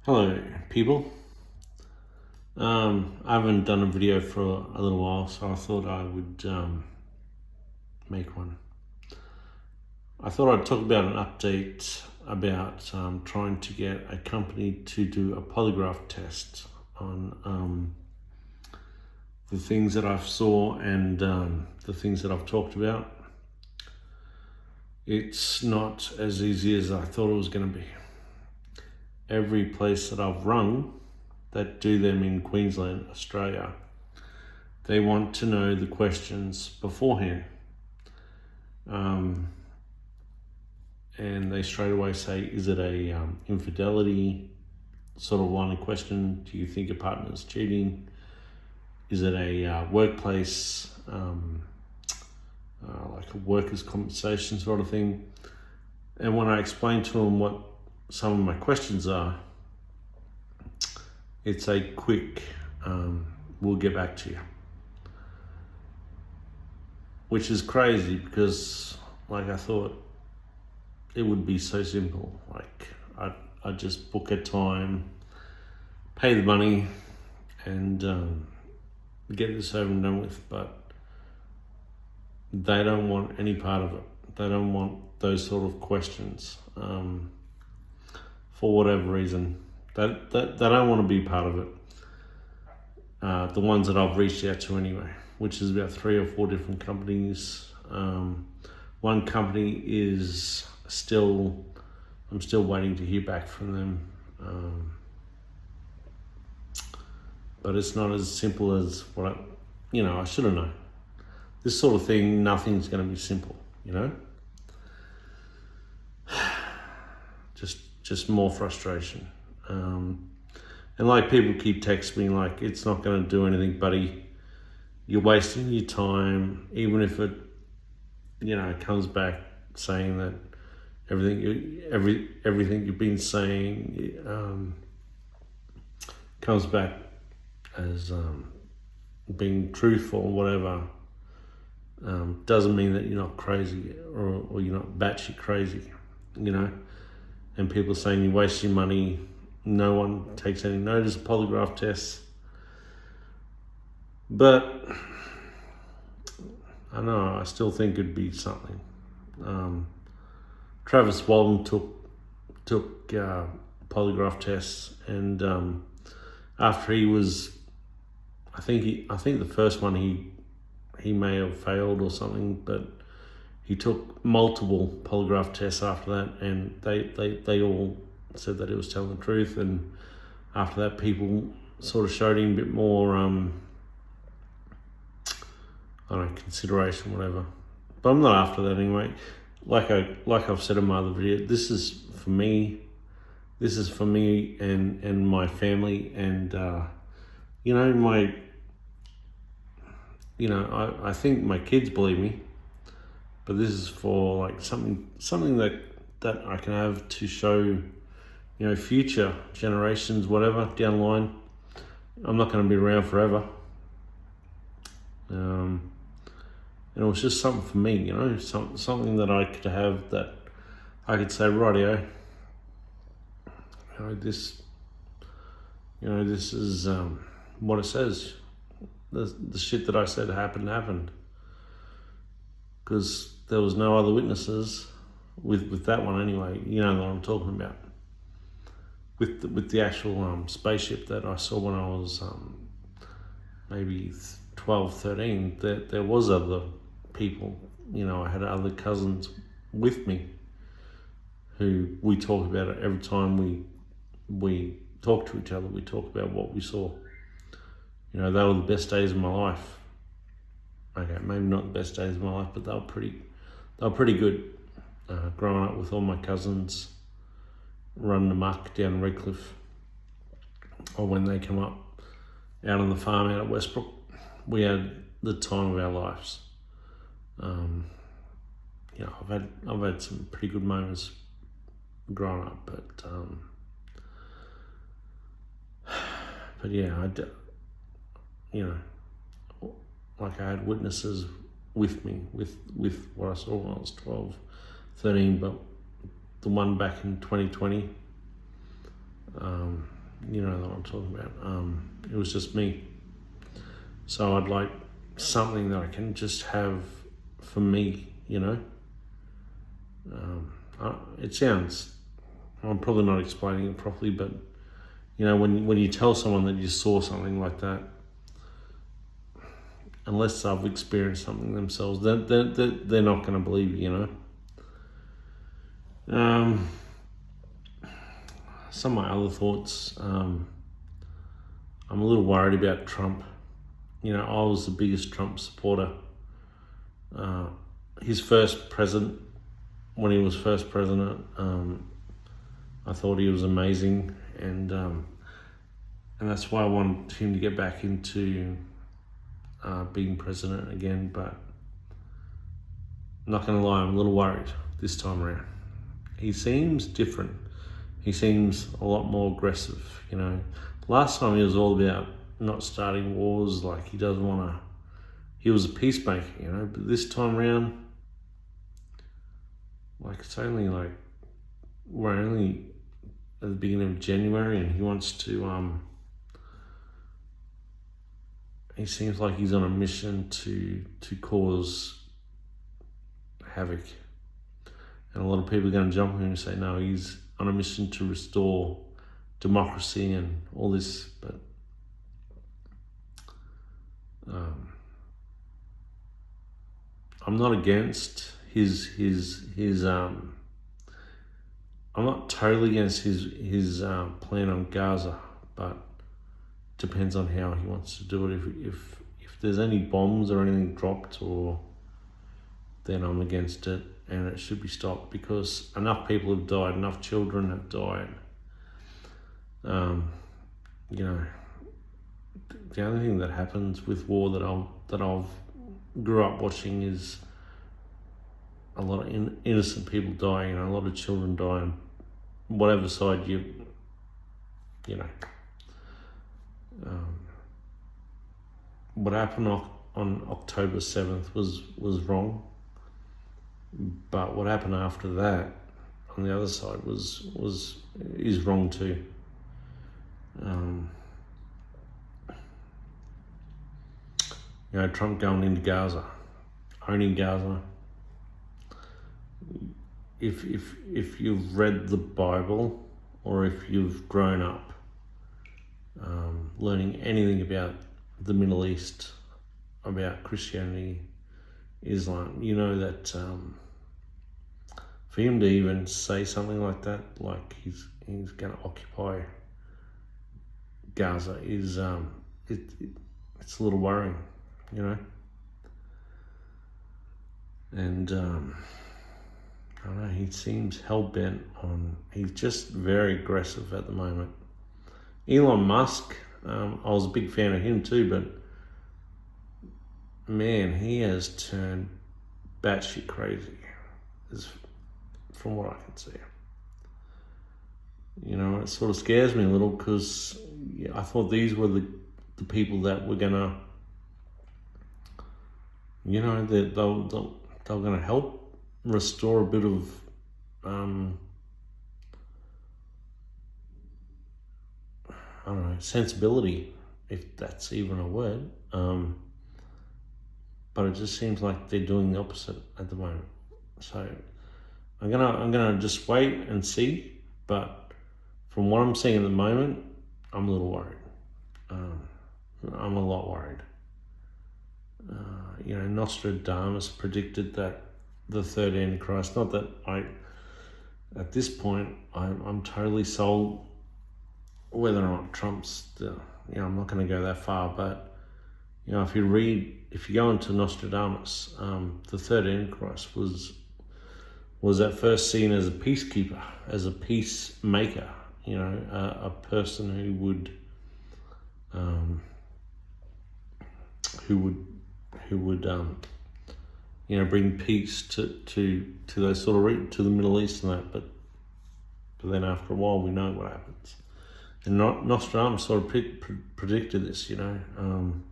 Hello, people. I haven't done a video for a little while, so I thought I would make one. I thought I'd talk about an update about trying to get a company to do a polygraph test on the things that I saw and the things that I've talked about. It's not as easy as I thought it was going to be. Every place that I've rung that do them in Queensland, Australia, they want to know the questions beforehand. And they straight away say, is it a infidelity sort of line of question? Do you think your partner is cheating? Is it a workplace, like a workers' compensation sort of thing? And when I explain to them what some of my questions are, it's a quick, we'll get back to you. Which is crazy because, like, I thought it would be so simple. Like, I'd just book a time, pay the money, and get this over and done with. But they don't want any part of it. They don't want those sort of questions for whatever reason. They don't want to be part of it. The ones that I've reached out to anyway, which is about 3 or 4 different companies. One company is I'm still waiting to hear back from them. But it's not as simple as what I should have known. This sort of thing, nothing's going to be simple, Just more frustration. And like, people keep texting me like, it's not going to do anything, buddy. You're wasting your time. Even if it, comes back saying that everything you've been saying comes back as being truthful or whatever, doesn't mean that you're not crazy or you're not batshit crazy, And people saying you waste your money. No one takes any notice of polygraph tests. But I know, I still think it'd be something. Travis Walton took polygraph tests, and after he was, I think the first one he may have failed or something, but he took multiple polygraph tests after that, and they all said that he was telling the truth. And after that, people sort of showed him a bit more, consideration, whatever. But I'm not after that anyway. Like I've said in my other video, this is for me. This is for me and my family, and I think my kids believe me. But this is for like something that I can have to show, future generations, whatever, down the line. I'm not going to be around forever. And it was just something for me, something that I could have, that I could say, rightio, this is what it says. The shit that I said happened. Because there was no other witnesses with that one anyway. You know what I'm talking about. With the actual spaceship that I saw when I was maybe 12, 13, there was other people. I had other cousins with me who we talk about it every time we talk to each other. We talk about what we saw. They were the best days of my life. Okay, maybe not the best days of my life, but they were pretty good. Growing up with all my cousins, running amok down Redcliffe, or when they come up out on the farm out at Westbrook, we had the time of our lives. I've had some pretty good moments growing up, but yeah, like, I had witnesses with me with what I saw when I was 12, 13, but the one back in 2020, You know what I'm talking about. It was just me. So I'd like something that I can just have for me, you know. It sounds, I'm probably not explaining it properly, but you know, when you tell someone that you saw something like that, unless they've experienced something themselves, they're not going to believe you, you know. Some of my other thoughts, I'm a little worried about Trump. You know, I was the biggest Trump supporter. His first president, when he was first president, I thought he was amazing, and that's why I wanted him to get back into being president again. But not going to lie, I'm a little worried this time around. He seems different. He seems a lot more aggressive, you know. Last time he was all about not starting wars, like he doesn't want to, he was a peacemaker, you know, but this time around, like it's only like, we're only at the beginning of January and he wants to, he seems like he's on a mission to cause havoc. And a lot of people are going to jump on him and say, no, he's on a mission to restore democracy and all this, but I'm not against his I'm not totally against his plan on Gaza, but depends on how he wants to do it. If there's any bombs or anything dropped, or then I'm against it, and it should be stopped, because enough people have died, enough children have died. You know, the only thing that happens with war that I've grew up watching is a lot of innocent people dying, you know, a lot of children dying, whatever side you know. What happened on October 7th was wrong, but what happened after that on the other side is wrong too. You know, Trump going into Gaza, owning Gaza. If you've read the Bible, or if you've grown up learning anything about the Middle East, about Christianity, Islam, you know that for him to even say something like that, like he's going to occupy Gaza, is it's a little worrying, you know. And I don't know, he seems hell-bent on, he's just very aggressive at the moment. Elon Musk, I was a big fan of him too, but man, he has turned batshit crazy, from what I can see. You know, it sort of scares me a little, because I thought these were the people that were gonna, you know, that they're gonna help restore a bit of I don't know, sensibility, if that's even a word. But it just seems like they're doing the opposite at the moment. So I'm gonna just wait and see. But from what I'm seeing at the moment, I'm a little worried. I'm a lot worried. You know, Nostradamus predicted that the third Antichrist. Not that at this point, I'm totally sold. Whether or not Trump's, you know, I'm not going to go that far, but you know, if you go into Nostradamus, the third Antichrist was at first seen as a peacekeeper, as a peacemaker, you know, a person who would you know, bring peace to those sort of to the Middle East and that, but then after a while we know what happens. And Nostradamus sort of predicted this, you know, and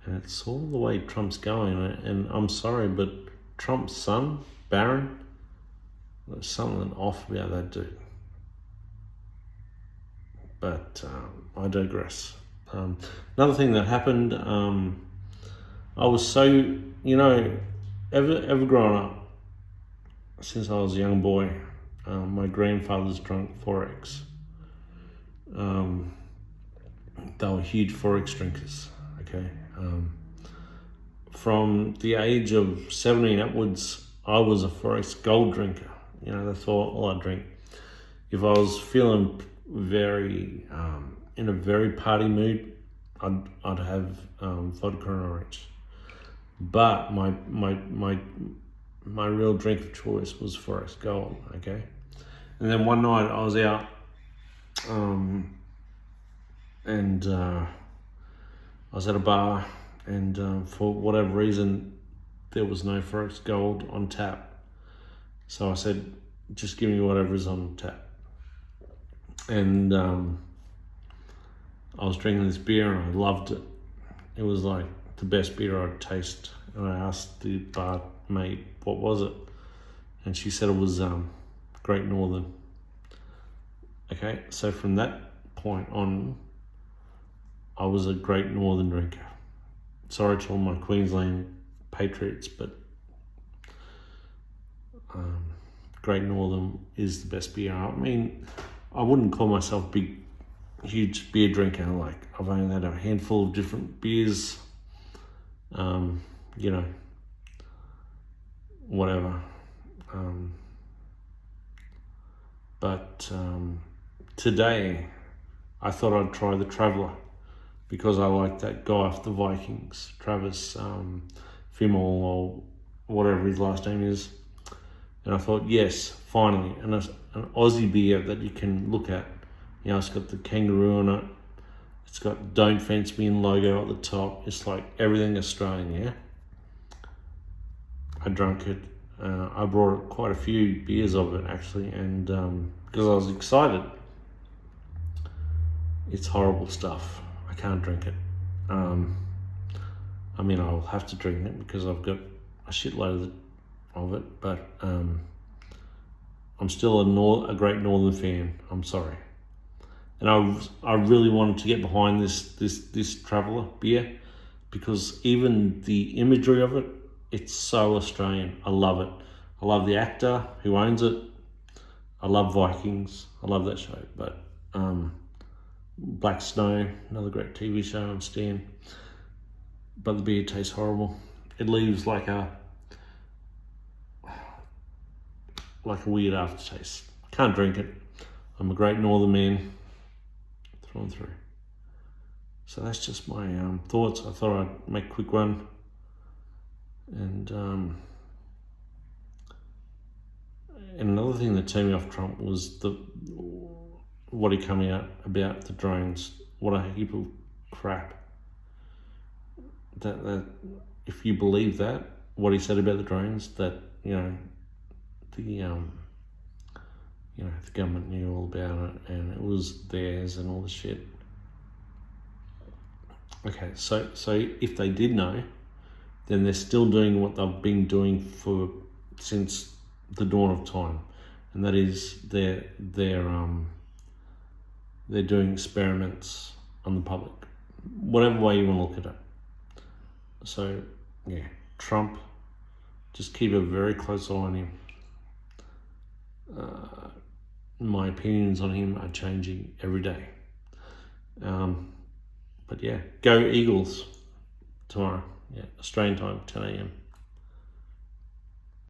it's sort of the way Trump's going. And I'm sorry, but Trump's son, Barron, there's something off about that dude. but I digress. Another thing that happened, I was so, ever growing up, since I was a young boy, my grandfather's drunk Forex. They were huge Forex drinkers, okay? From the age of 17 upwards, I was a Forex gold drinker. That's all I drink. If I was feeling very, in a very party mood, I'd have vodka and orange. But my real drink of choice was Forex Gold, okay? And then one night I was out, and I was at a bar, and for whatever reason, there was no Forex Gold on tap. So I said, just give me whatever is on tap. And I was drinking this beer and I loved it. It was like the best beer I'd tasted. And I asked the barmaid, what was it? And she said it was Great Northern. Okay, so from that point on, I was a Great Northern drinker. Sorry to all my Queensland patriots, but Great Northern is the best beer. I mean, I wouldn't call myself huge beer drinker. Like, I've only had a handful of different beers, whatever. But today, I thought I'd try the Traveller because I like that guy off the Vikings, Travis Fimmel or whatever his last name is. And I thought, yes, finally, an Aussie beer that you can look at. It's got the kangaroo on it. It's got Don't Fence Me In logo at the top. It's like everything Australian, yeah? I drank it. I brought quite a few beers of it, actually, and because I was excited. It's horrible stuff. I can't drink it. I'll have to drink it because I've got a shitload of it, but I'm still a Great Northern fan. I'm sorry, and I really wanted to get behind this Traveller beer because even the imagery of it, it's so Australian. I love it. I love the actor who owns it. I love Vikings. I love that show. But Black Snow, another great TV show on Stan. But the beer tastes horrible. It leaves like a weird aftertaste. I can't drink it. I'm a Great Northern man, through and through. So that's just my thoughts. I thought I'd make a quick one. And another thing that turned me off Trump was what he came out about the drones. What a heap of crap. That if you believe that, what he said about the drones, that the government knew all about it and it was theirs and all the shit. Okay, so if they did know, then they're still doing what they've been doing since the dawn of time, and that is they're doing experiments on the public, whatever way you want to look at it. So yeah, Trump, just keep a very close eye on him. My opinions on him are changing every day. But yeah, go Eagles tomorrow. Yeah, Australian time, 10 a.m.